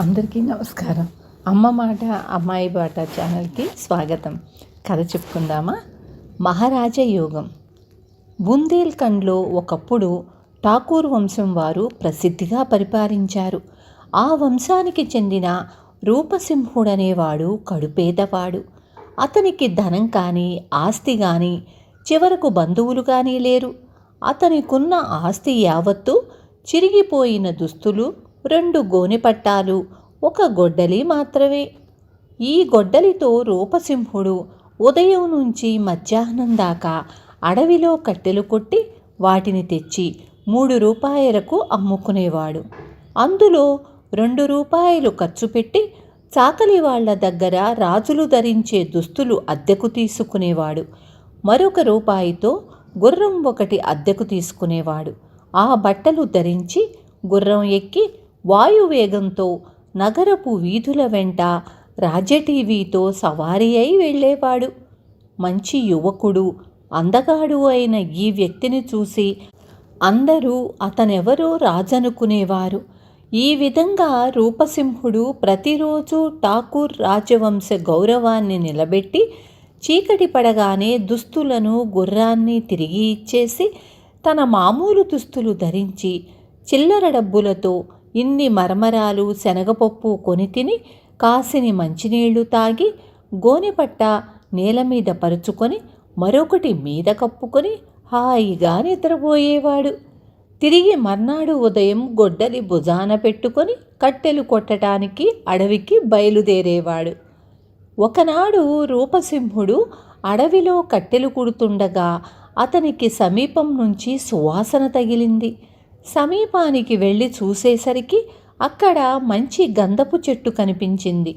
అందరికీ నమస్కారం. అమ్మ మాట అమ్మాయి బాట ఛానల్కి స్వాగతం. కథ చెప్పుకుందామా? మహారాజ యోగం. బుందేల్ఖండ్లో ఒకప్పుడు ఠాకూర్ వంశం వారు ప్రసిద్ధిగా పరిపాలించారు. ఆ వంశానికి చెందిన రూపసింహుడనేవాడు కడుపేదవాడు. అతనికి ధనం కానీ ఆస్తి కానీ చివరకు బంధువులు కానీ లేరు. అతనికున్న ఆస్తి యావత్తు చిరిగిపోయిన దుస్తులు, 2 గోనెపట్టాలు, 1 గొడ్డలి మాత్రమే. ఈ గొడ్డలితో రూపసింహుడు ఉదయం నుంచి మధ్యాహ్నం దాకా అడవిలో కట్టెలు కొట్టి వాటిని తెచ్చి 3 రూపాయలకు అమ్ముకునేవాడు. అందులో 2 రూపాయలు ఖర్చు పెట్టి చాకలి వాళ్ల దగ్గర రాజులు ధరించే దుస్తులు అద్దెకు తీసుకునేవాడు. మరొక రూపాయితో గుర్రం ఒకటి అద్దెకు తీసుకునేవాడు. ఆ బట్టలు ధరించి గుర్రం ఎక్కి వాయువేగంతో నగరపు వీధుల వెంట రాజటీవీతో సవారీ అయి వెళ్ళేవాడు. మంచి యువకుడు, అందగాడు అయిన ఈ వ్యక్తిని చూసి అందరూ అతనెవరో రాజనుకునేవారు. ఈ విధంగా రూపసింహుడు ప్రతిరోజు ఠాకూర్ రాజవంశ గౌరవాన్ని నిలబెట్టి చీకటి పడగానే దుస్తులను, గుర్రాన్ని తిరిగి ఇచ్చేసి తన మామూలు దుస్తులు ధరించి చిల్లర డబ్బులతో ఇన్ని మరమరాలు, శనగపప్పు కొని తిని కాసిని మంచినీళ్లు తాగి గోనెపట్ట నేల మీద పరుచుకొని మరొకటి మీద కప్పుకొని హాయిగా నిద్రపోయేవాడు. తిరిగి మర్నాడు ఉదయం గొడ్డలి భుజాన పెట్టుకొని కట్టెలు కొట్టడానికి అడవికి బయలుదేరేవాడు. ఒకనాడు రూపసింహుడు అడవిలో కట్టెలు కుడుతుండగా అతనికి సమీపం నుంచి సువాసన తగిలింది. సమీపానికి వెళ్ళి చూసేసరికి అక్కడ మంచి గంధపు చెట్టు కనిపించింది.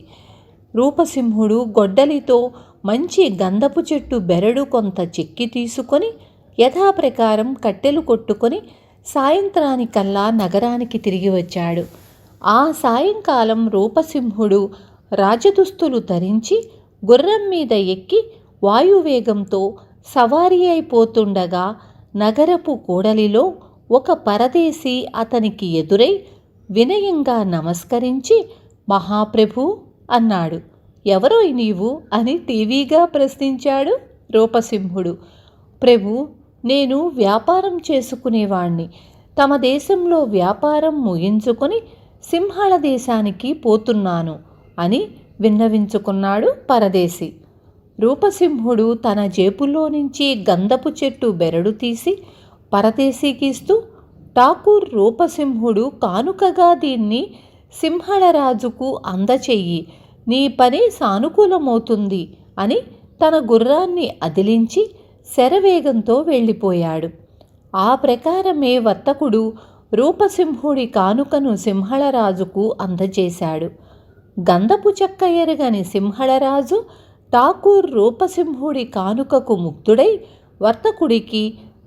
రూపసింహుడు గొడ్డలితో మంచి గంధపు చెట్టు బెరడు కొంత చెక్కి తీసుకొని యథాప్రకారం కట్టెలు కొట్టుకొని సాయంత్రానికల్లా నగరానికి తిరిగి వచ్చాడు. ఆ సాయంకాలం రూపసింహుడు రాజదుస్తులు ధరించి గుర్రం మీద ఎక్కి వాయువేగంతో సవారీ అయిపోతుండగా నగరపు కూడలిలో ఒక పరదేశి అతనికి ఎదురై వినయంగా నమస్కరించి మహాప్రభు అన్నాడు. ఎవరో నీవు అని టీవీగా ప్రశ్నించాడు రూపసింహుడు. ప్రభు, నేను వ్యాపారం చేసుకునేవాణ్ణి. తమ దేశంలో వ్యాపారం ముగించుకొని సింహళ దేశానికి పోతున్నాను అని విన్నవించుకున్నాడు పరదేశి. రూపసింహుడు తన జేబులో నుంచి గంధపు చెట్టు బెరడు తీసి పరదేశీకి ఇస్తూ, ఠాకూర్ రూపసింహుడు కానుకగా దీన్ని సింహళరాజుకు అందచెయ్యి, నీ పని సానుకూలమవుతుంది అని తన గుర్రాన్ని అదిలించి శరవేగంతో వెళ్ళిపోయాడు. ఆ ప్రకారమే వర్తకుడు రూపసింహుడి కానుకను సింహళరాజుకు అందజేశాడు. గంధపు చెక్క ఎరగని సింహళరాజు ఠాకూర్ రూపసింహుడి కానుకకు ముగ్ధుడై వర్తకుడికి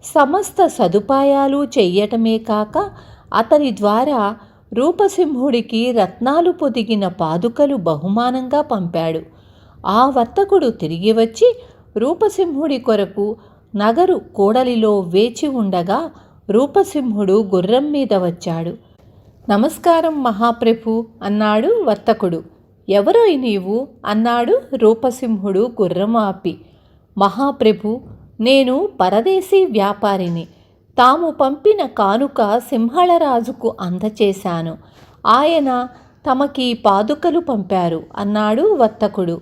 సమస్త సదుపాయాలు చెయ్యటమే కాక అతని ద్వారా రూపసింహుడికి రత్నాలు పొదిగిన పాదుకలు బహుమానంగా పంపాడు. ఆ వర్తకుడు తిరిగి వచ్చి రూపసింహుడి కొరకు నగరు కూడలిలో వేచి ఉండగా రూపసింహుడు గుర్రం మీద వచ్చాడు. నమస్కారం మహాప్రభు అన్నాడు వర్తకుడు. ఎవరో నీవు అన్నాడు రూపసింహుడు గుర్రం ఆపి. మహాప్రభు, నేను పరదేశీ వ్యాపారిని. తాము పంపిన కానుక సింహళరాజుకు అందచేశాను. ఆయన తమకి పాదుకలు పంపారు అన్నాడు వర్తకుడు.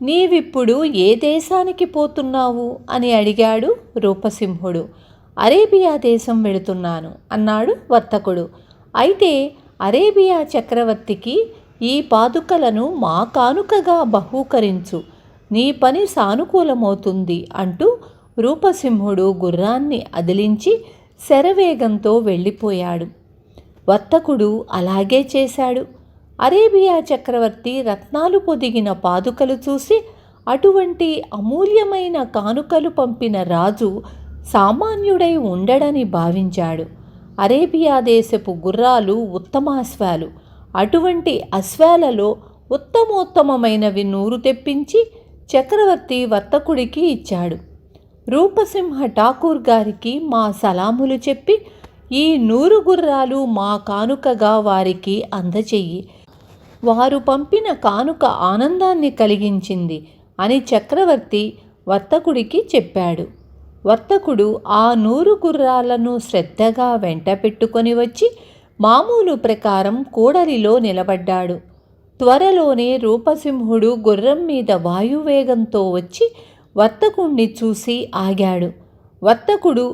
నీవిప్పుడు ఏ దేశానికి పోతున్నావు అని అడిగాడు రూపసింహుడు. అరేబియా దేశం వెళుతున్నాను అన్నాడు వర్తకుడు. అయితే అరేబియా చక్రవర్తికి ఈ పాదుకలను మా కానుకగా బహూకరించు, నీ పని సానుకూలమవుతుంది అంటూ రూపసింహుడు గుర్రాన్ని అదిలించి శరవేగంతో వెళ్ళిపోయాడు. వర్తకుడు అలాగే చేశాడు. అరేబియా చక్రవర్తి రత్నాలు పొదిగిన పాదుకలు చూసి అటువంటి అమూల్యమైన కానుకలు పంపిన రాజు సామాన్యుడై ఉండడని భావించాడు. అరేబియా దేశపు గుర్రాలు ఉత్తమాశ్వాలు. అటువంటి అశ్వాలలో ఉత్తమోత్తమైనవి 100 తెప్పించి చక్రవర్తి వర్తకుడికి ఇచ్చాడు. రూపసింహ ఠాకూర్ గారికి మా సలాములు చెప్పి ఈ 100 గుర్రాలు మా కానుకగా వారికి అందచెయ్యి. వారు పంపిన కానుక ఆనందాన్ని కలిగించింది అని చక్రవర్తి వర్తకుడికి చెప్పాడు. వర్తకుడు ఆ 100 గుర్రాలను శ్రద్ధగా వెంట పెట్టుకొని వచ్చి మామూలు ప్రకారం కూడలిలో నిలబడ్డాడు. త్వరలోనే రూపసింహుడు గుర్రం మీద వాయువేగంతో వచ్చి వర్తకుణ్ణి చూసి ఆగాడు. వర్తకుడు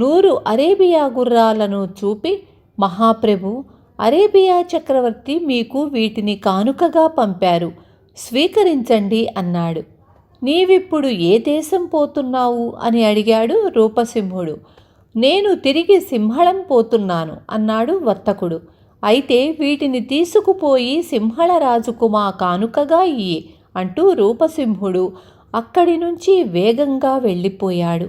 100 అరేబియా గుర్రాలను చూపి, మహాప్రభు, అరేబియా చక్రవర్తి మీకు వీటిని కానుకగా పంపారు, స్వీకరించండి అన్నాడు. నీవిప్పుడు ఏ దేశం పోతున్నావు అని అడిగాడు రూపసింహుడు. నేను తిరిగి సింహళం పోతున్నాను అన్నాడు వర్తకుడు. అయితే వీటిని తీసుకుపోయి సింహళరాజుకు మా కానుకగా ఇయ్యి అంటూ రూపసింహుడు అక్కడి నుంచి వేగంగా వెళ్ళిపోయాడు.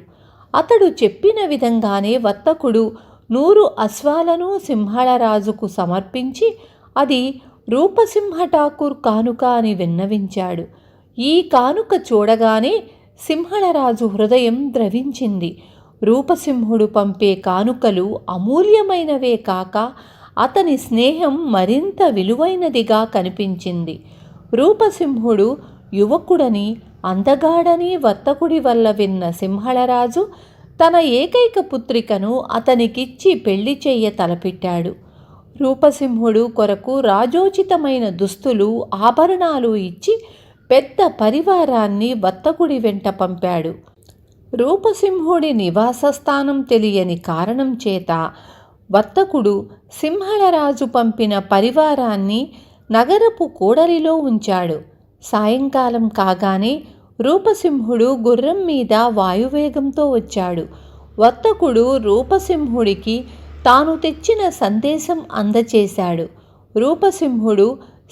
అతడు చెప్పిన విధంగానే వర్తకుడు 100 అశ్వాలను సింహళరాజుకు సమర్పించి అది రూపసింహ ఠాకూర్ కానుక అని విన్నవించాడు. ఈ కానుక చూడగానే సింహళరాజు హృదయం ద్రవించింది. రూపసింహుడు పంపే కానుకలు అమూల్యమైనవే కాక అతని స్నేహం మరింత విలువైనదిగా కనిపించింది. రూపసింహుడు యువకుడని, అందగాడని వర్తకుడి వల్ల విన్న సింహళరాజు తన ఏకైక పుత్రికను అతనికిచ్చి పెళ్లి చెయ్య తలపెట్టాడు. రూపసింహుడు కొరకు రాజోచితమైన దుస్తులు, ఆభరణాలు ఇచ్చి పెద్ద పరివారాన్ని వర్తకుడి వెంట పంపాడు. రూపసింహుడి నివాసస్థానం తెలియని కారణం చేత వర్తకుడు సింహళరాజు పంపిన పరివారాన్ని నగరపు కూడలిలో ఉంచాడు. సాయంకాలం కాగానే రూపసింహుడు గుర్రం మీద వాయువేగంతో వచ్చాడు. వర్తకుడు రూపసింహుడికి తాను తెచ్చిన సందేశం అందచేశాడు. రూపసింహుడు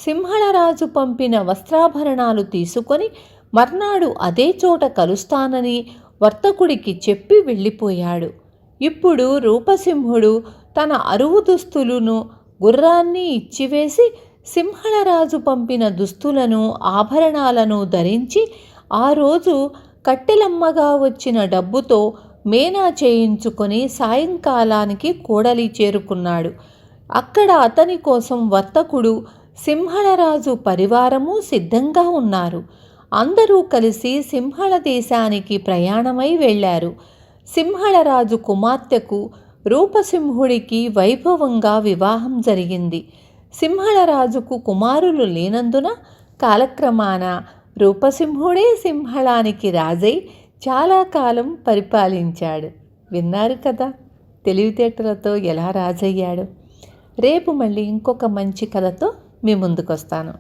సింహళరాజు పంపిన వస్త్రాభరణాలు తీసుకొని మర్నాడు అదే చోట కలుస్తానని వర్తకుడికి చెప్పి వెళ్ళిపోయాడు. ఇప్పుడు రూపసింహుడు తన అరువు దుస్తులను, గుర్రాన్ని ఇచ్చివేసి సింహళరాజు పంపిన దుస్తులను, ఆభరణాలను ధరించి ఆ రోజు కట్టెలమ్మగా వచ్చిన డబ్బుతో మేనా చేయించుకొని సాయంకాలానికి కూడలి చేరుకున్నాడు. అక్కడ అతని కోసం వర్తకుడు, సింహళరాజు పరివారము సిద్ధంగా ఉన్నారు. అందరూ కలిసి సింహళ దేశానికి ప్రయాణమై వెళ్ళారు. సింహళరాజు కుమార్తెకు రూపసింహుడికి వైభవంగా వివాహం జరిగింది. సింహళరాజుకు కుమారులు లేనందున కాలక్రమాన రూపసింహుడే సింహళానికి రాజై చాలా కాలం పరిపాలించాడు. విన్నారు కదా తెలివితేటలతో ఎలా రాజయ్యాడు. రేపు మళ్ళీ ఇంకొక మంచి కథతో మీ ముందుకొస్తాను.